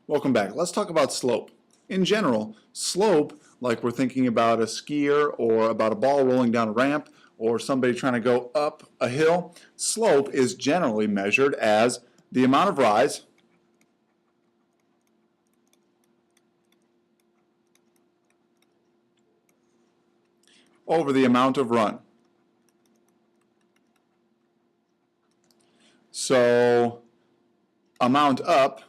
Welcome back. Let's talk about slope. In general, slope, like we're thinking about a skier or about a ball rolling down a ramp or somebody trying to go up a hill, slope is generally measured as the amount of rise over the amount of run. So, amount up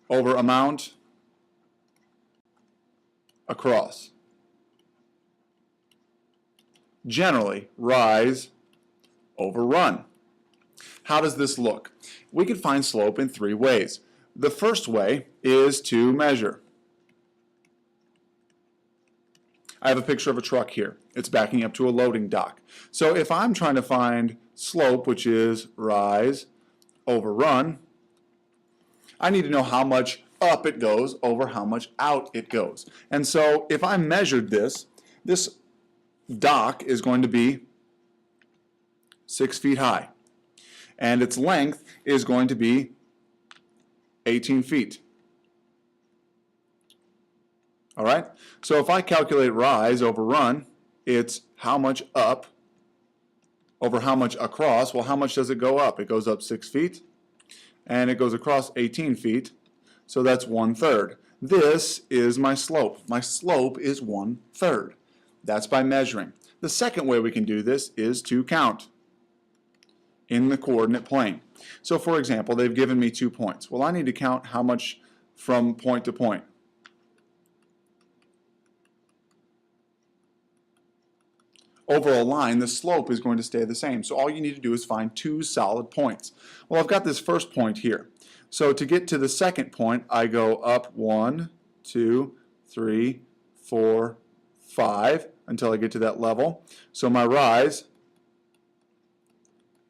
over amount across. Generally, rise over run. How does this look? We could find slope in three ways. The first way is to measure. I have a picture of a truck here. It's backing up to a loading dock. So if I'm trying to find slope, which is rise over run, I need to know how much up it goes over how much out it goes. And so if I measured this dock is going to be 6 feet high. And its length is going to be 18 feet. All right? So if I calculate rise over run, it's how much up over how much across. Well, how much does it go up? It goes up 6 feet. And it goes across 18 feet, so that's 1/3. This is my slope. My slope is 1/3. That's by measuring. The second way we can do this is to count in the coordinate plane. So for example, they've given me 2 points. Well, I need to count how much from point to point. Over a line, the slope is going to stay the same. So all you need to do is find 2 solid points. Well, I've got this first point here. So to get to the second point, I go up 1, 2, 3, 4, 5 until I get to that level. So my rise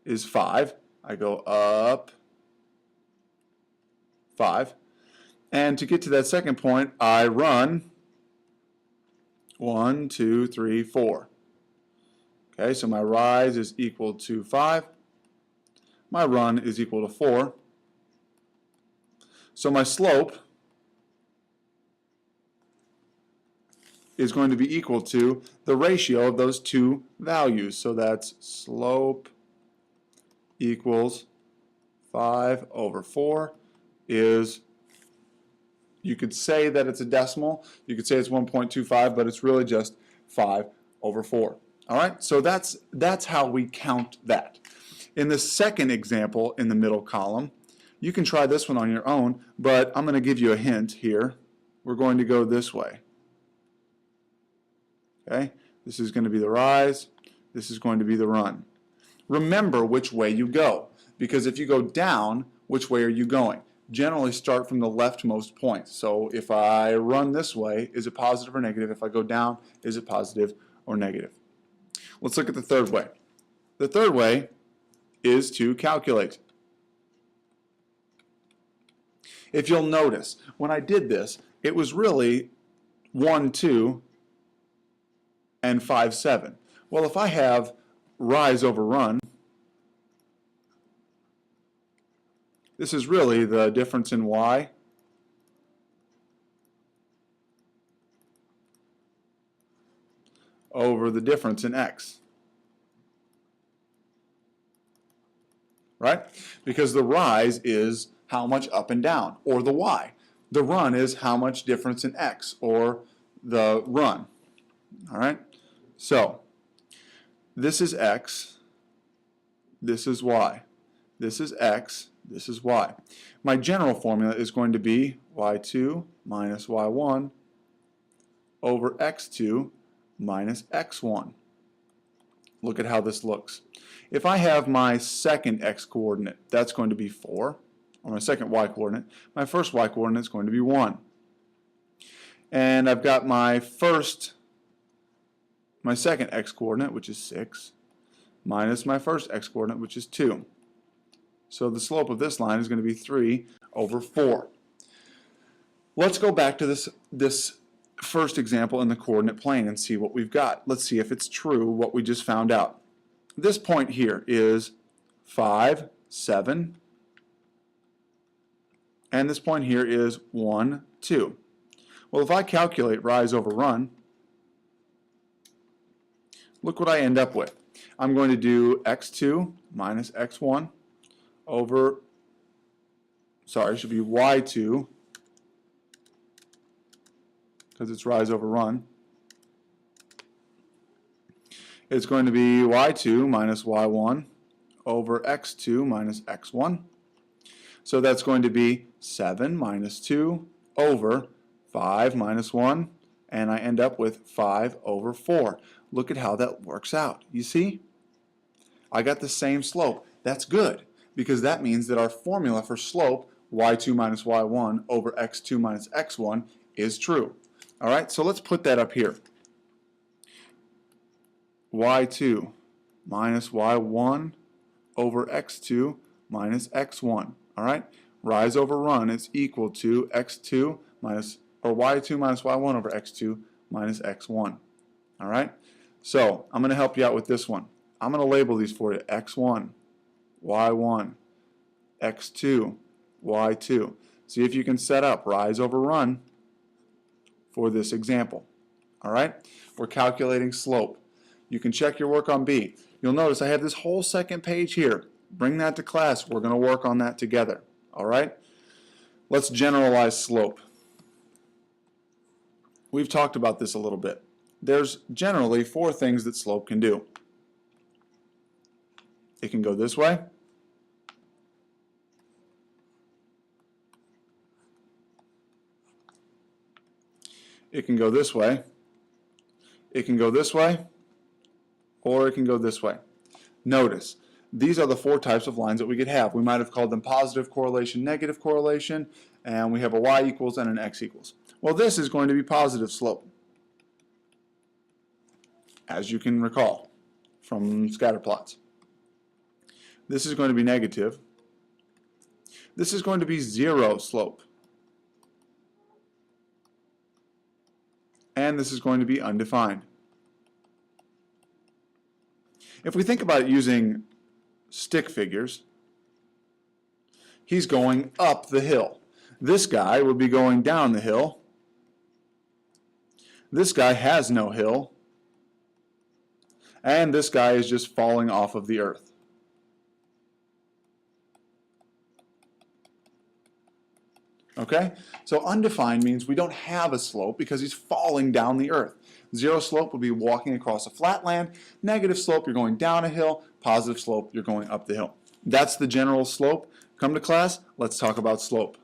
is 5. I go up 5. And to get to that second point, I run 1, 2, 3, 4. Okay, so my rise is equal to 5. My run is equal to 4. So my slope is going to be equal to the ratio of those 2 values. So that's slope equals 5 over 4 is, you could say that it's a decimal. You could say it's 1.25, but it's really just 5 over 4. All right, so that's how we count that. In the second example in the middle column, you can try this one on your own, but I'm going to give you a hint here. We're going to go this way. Okay, this is going to be the rise. This is going to be the run. Remember which way you go, because if you go down, which way are you going? Generally start from the leftmost point. So if I run this way, is it positive or negative? If I go down, is it positive or negative? Let's look at the third way. The third way is to calculate. If you'll notice, when I did this, it was really 1, 2, and 5, 7. Well, if I have rise over run, this is really the difference in y over the difference in x. Right? Because the rise is how much up and down, or the y. The run is how much difference in x, or the run. All right? So, this is x, this is y. This is x, this is y. My general formula is going to be y2 minus y1 over x2 minus x1. Look at how this looks. If I have my second x coordinate, that's going to be 4, or my second y coordinate. My first y coordinate is going to be 1. And I've got my second x coordinate, which is 6, minus my first x coordinate, which is 2. So the slope of this line is going to be 3 over 4. Let's go back to this first example in the coordinate plane and see what we've got. Let's see if it's true what we just found out. This point here is 5, 7, and this point here is 1, 2. Well, if I calculate rise over run, look what I end up with. I'm going to do x2 minus x1 over, sorry, it should be y2, because it's rise over run. It's going to be y2 minus y1 over x2 minus x1. So that's going to be 7 minus 2 over 5 minus 1, and I end up with 5 over 4. Look at how that works out. You see? I got the same slope. That's good, because that means that our formula for slope, y2 minus y1 over x2 minus x1, is true. All right, so let's put that up here. y2 minus y1 over x2 minus x1. All right, rise over run is equal to x2 minus, or y2 minus y1 over x2 minus x1. All right, so I'm going to help you out with this one. I'm going to label these for you: x1, y1, x2, y2. See if you can set up rise over run for this example. All right, we're calculating slope. You can check your work on B. You'll notice I have this whole second page here. Bring that to class. We're going to work on that together. All right, let's generalize slope. We've talked about this a little bit. There's generally 4 things that slope can do. It can go this way. It can go this way. It can go this way. Or it can go this way. Notice, these are the 4 types of lines that we could have. We might have called them positive correlation, negative correlation, and we have a y equals and an x equals. Well, this is going to be positive slope, as you can recall from scatter plots. This is going to be negative. This is going to be 0 slope. And this is going to be undefined. If we think about it using stick figures, he's going up the hill. This guy would be going down the hill. This guy has no hill. And this guy is just falling off of the earth. Okay? So undefined means we don't have a slope because he's falling down the earth. 0 slope would be walking across a flat land. Negative slope, you're going down a hill. Positive slope, you're going up the hill. That's the general slope. Come to class, let's talk about slope.